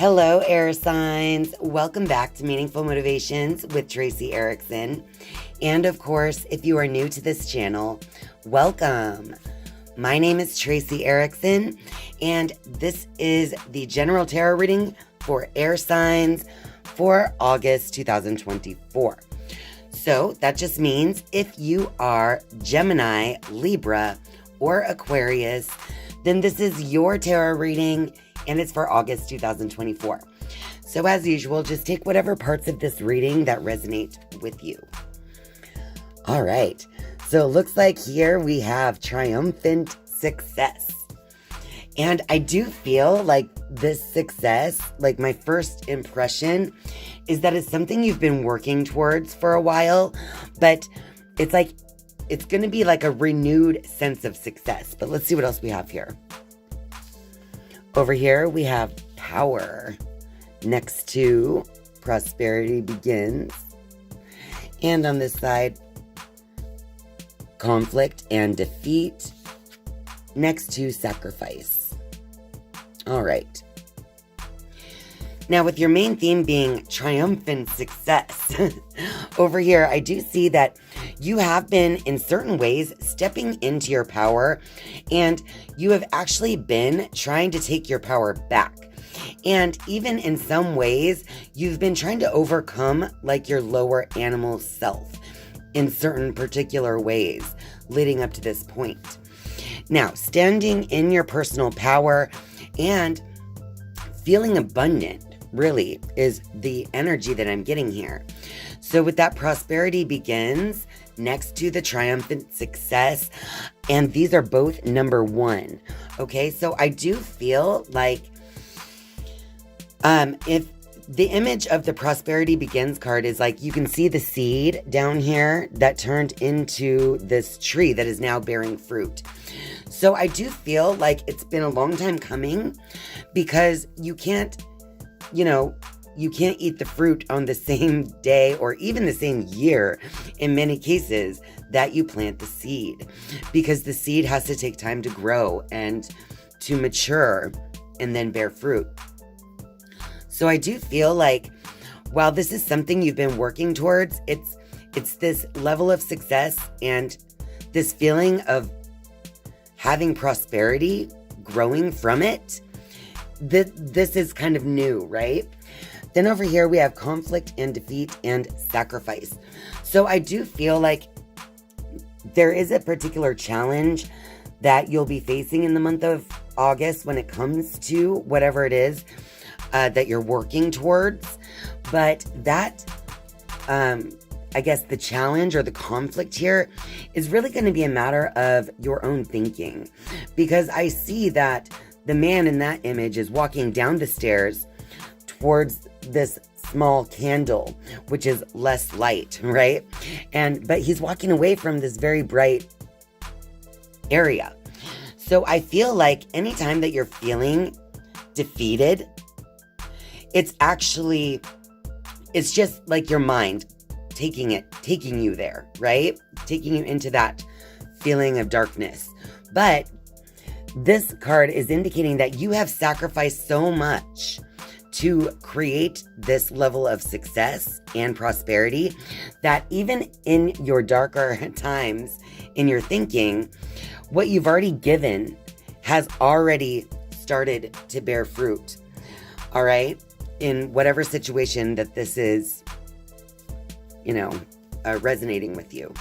Hello, air signs. Welcome back to Meaningful Motivations with Tracy Erickson. And of course, if you are new to this channel, welcome. My name is Tracy Erickson, and this is the general tarot reading for air signs for August 2024. So that just means if you are Gemini, Libra, or Aquarius, then this is your tarot reading, and it's for August 2024. So as usual, just take whatever parts of this reading that resonate with you. All right, so it looks like here we have triumphant success. And I do feel like this success, like my first impression, is that it's something you've been working towards for a while, but it's like, it's going to be like a renewed sense of success. But let's see what else we have here. Over here, we have power next to prosperity begins. And on this side, conflict and defeat next to sacrifice. All right. Now, with your main theme being triumphant success, over here, I do see that you have been, in certain ways, stepping into your power, and you have actually been trying to take your power back. And even in some ways, you've been trying to overcome like your lower animal self in certain particular ways leading up to this point. Now, standing in your personal power and feeling abundant really is the energy that I'm getting here. So with that, prosperity begins next to the triumphant success, and these are both number one. Okay, so I do feel like if the image of the prosperity begins card is like, you can see the seed down here that turned into this tree that is now bearing fruit. So I do feel like it's been a long time coming, because you can't eat the fruit on the same day or even the same year in many cases that you plant the seed, because the seed has to take time to grow and to mature and then bear fruit. So I do feel like while this is something you've been working towards, it's this level of success and this feeling of having prosperity growing from it. This is kind of new, right? Then over here we have conflict and defeat and sacrifice. So I do feel like there is a particular challenge that you'll be facing in the month of August when it comes to whatever it is that you're working towards. But that, I guess the challenge or the conflict here is really going to be a matter of your own thinking, because I see that the man in that image is walking down the stairs towards this small candle, which is less light, right? But he's walking away from this very bright area. So I feel like anytime that you're feeling defeated, it's just like your mind taking you there, right? Taking you into that feeling of darkness. But this card is indicating that you have sacrificed so much to create this level of success and prosperity that even in your darker times in your thinking, what you've already given has already started to bear fruit. All right? In whatever situation that this is, resonating with you.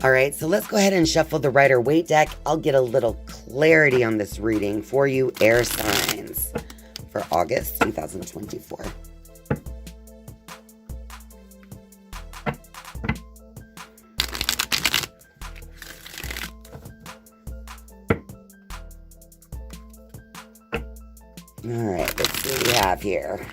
All right, so let's go ahead and shuffle the Rider-Waite deck. I'll get a little clarity on this reading for you, air signs, for August 2024. All right, let's see what we have here.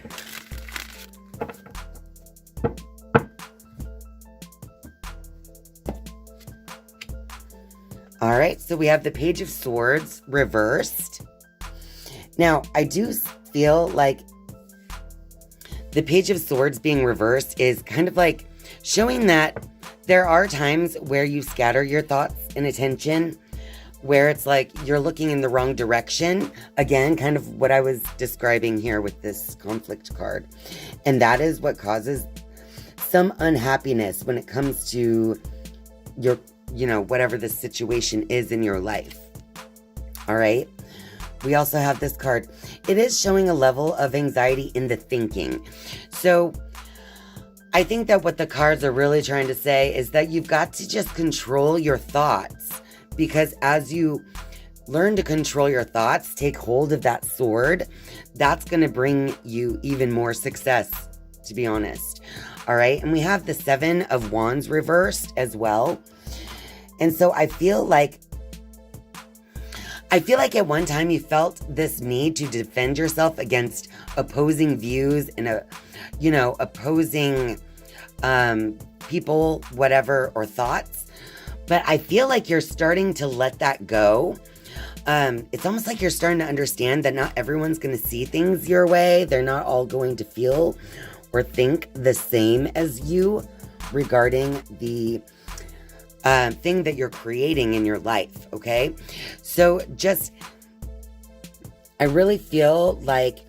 All right, so we have the Page of Swords reversed. Now, I do feel like the Page of Swords being reversed is kind of like showing that there are times where you scatter your thoughts and attention, where it's like you're looking in the wrong direction. Again, kind of what I was describing here with this conflict card. And that is what causes some unhappiness when it comes to your, whatever the situation is in your life. All right. We also have this card. It is showing a level of anxiety in the thinking. So I think that what the cards are really trying to say is that you've got to just control your thoughts, because as you learn to control your thoughts, take hold of that sword, that's going to bring you even more success, to be honest. All right. And we have the 7 of Wands reversed as well. And so I feel like at one time you felt this need to defend yourself against opposing views and, opposing people, whatever, or thoughts. But I feel like you're starting to let that go. It's almost like you're starting to understand that not everyone's going to see things your way. They're not all going to feel or think the same as you regarding the thing that you're creating in your life, okay? So I really feel like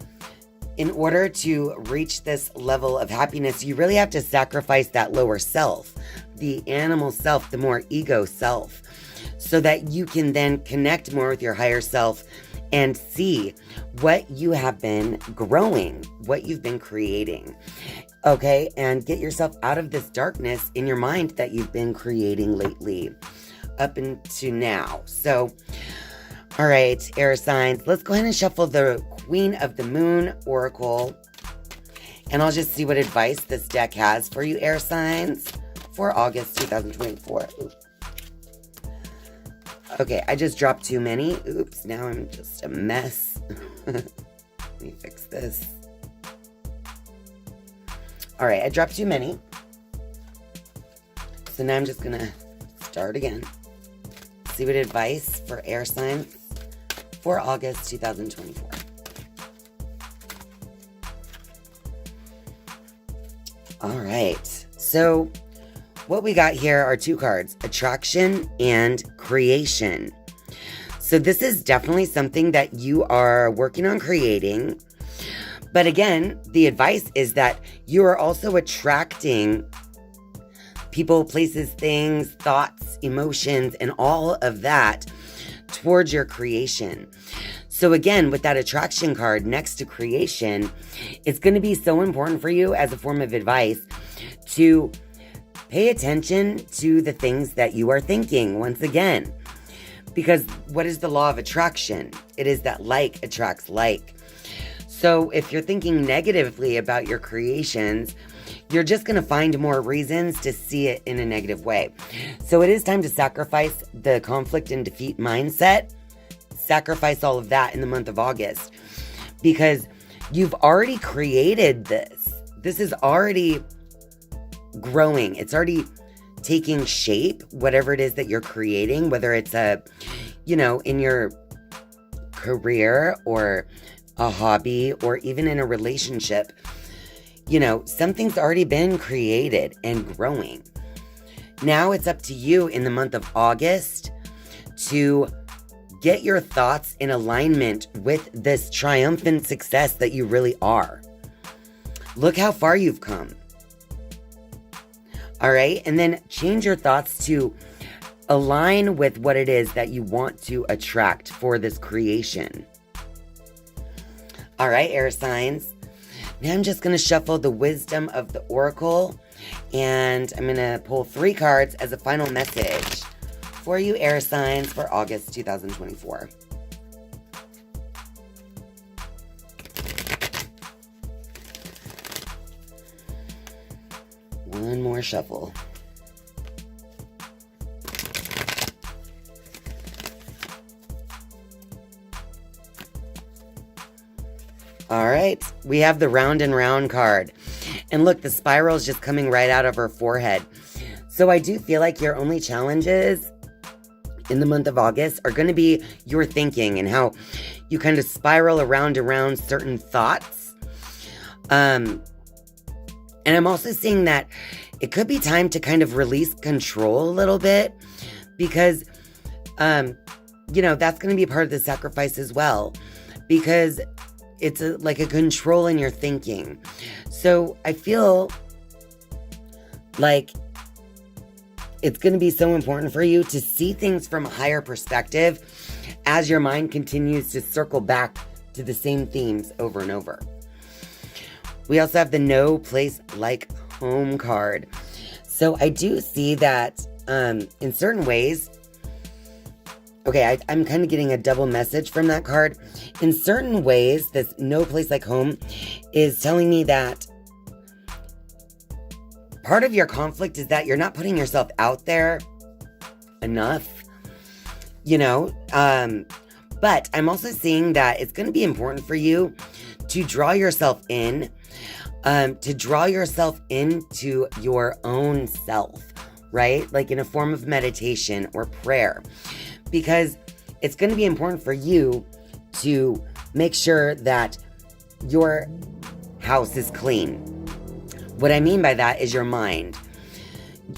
in order to reach this level of happiness, you really have to sacrifice that lower self, the animal self, the more ego self, so that you can then connect more with your higher self and see what you have been growing, what you've been creating. Okay, and get yourself out of this darkness in your mind that you've been creating lately up into now. So, all right, air signs, let's go ahead and shuffle the Queen of the Moon Oracle. And I'll just see what advice this deck has for you, air signs, for August 2024. Oops. Okay, I just dropped too many. Oops, now I'm just a mess. Let me fix this. All right, I dropped too many. So now I'm just going to start again. See what advice for air signs for August 2024. All right. So what we got here are 2 cards, attraction and creation. So this is definitely something that you are working on creating. But again, the advice is that you are also attracting people, places, things, thoughts, emotions, and all of that towards your creation. So again, with that attraction card next to creation, it's going to be so important for you as a form of advice to pay attention to the things that you are thinking once again. Because what is the law of attraction? It is that like attracts like. So if you're thinking negatively about your creations, you're just going to find more reasons to see it in a negative way. So it is time to sacrifice the conflict and defeat mindset. Sacrifice all of that in the month of August. Because you've already created this. This is already growing. It's already taking shape, whatever it is that you're creating, whether it's in your career or a hobby or even in a relationship. Something's already been created and growing. Now it's up to you in the month of August to get your thoughts in alignment with this triumphant success that you really are. Look how far you've come. All right. And then change your thoughts to align with what it is that you want to attract for this creation. All right, air signs. Now I'm just going to shuffle the wisdom of the oracle, and I'm going to pull 3 cards as a final message for you, air signs, for August 2024. One more shuffle. All right, we have the round and round card. And look, the spiral is just coming right out of her forehead. So I do feel like your only challenges in the month of August are going to be your thinking and how you kind of spiral around certain thoughts. And I'm also seeing that it could be time to kind of release control a little bit, because that's going to be part of the sacrifice as well, because it's like a control in your thinking. So I feel like it's going to be so important for you to see things from a higher perspective as your mind continues to circle back to the same themes over and over. We also have the No Place Like Home card. So I do see that in certain ways, okay, I'm kind of getting a double message from that card. In certain ways, this No Place Like Home is telling me that part of your conflict is that you're not putting yourself out there enough, but I'm also seeing that it's going to be important for you to draw yourself in, to draw yourself into your own self, right? Like in a form of meditation or prayer, because it's going to be important for you to make sure that your house is clean. What I mean by that is your mind.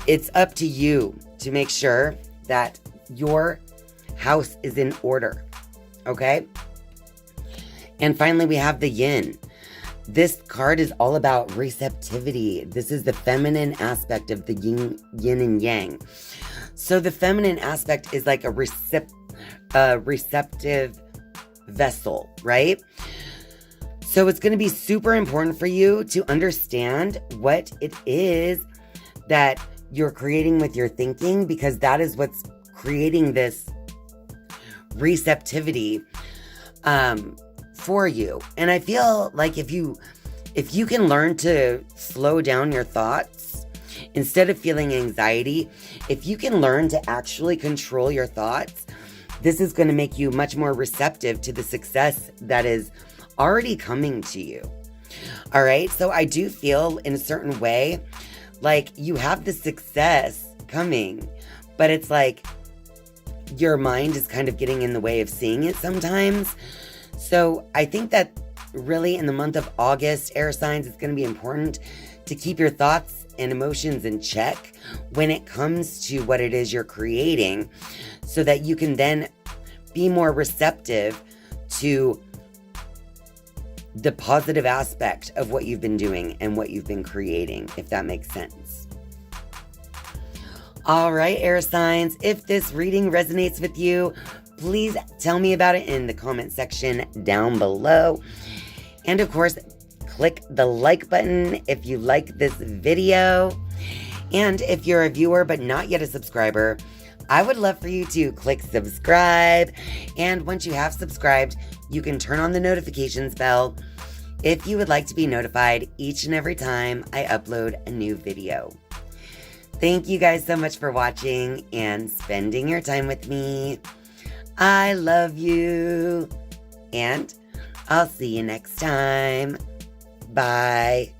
It's up to you to make sure that your house is in order, okay? And finally, we have the Yin. This card is all about receptivity. This is the feminine aspect of the yin and yang. So the feminine aspect is like a receptive vessel, right? So it's going to be super important for you to understand what it is that you're creating with your thinking, because that is what's creating this receptivity for you. And I feel like if you can learn to slow down your thoughts instead of feeling anxiety, if you can learn to actually control your thoughts, this is going to make you much more receptive to the success that is already coming to you. All right. So I do feel in a certain way like you have the success coming, but it's like your mind is kind of getting in the way of seeing it sometimes. So I think that really in the month of August, air signs, it's going to be important to keep your thoughts and emotions in check when it comes to what it is you're creating, so that you can then be more receptive to the positive aspect of what you've been doing and what you've been creating, if that makes sense. All right, air signs, if this reading resonates with you, please tell me about it in the comment section down below. And of course, click the like button if you like this video. And if you're a viewer but not yet a subscriber, I would love for you to click subscribe. And once you have subscribed, you can turn on the notifications bell if you would like to be notified each and every time I upload a new video. Thank you guys so much for watching and spending your time with me. I love you. And I'll see you next time. Bye.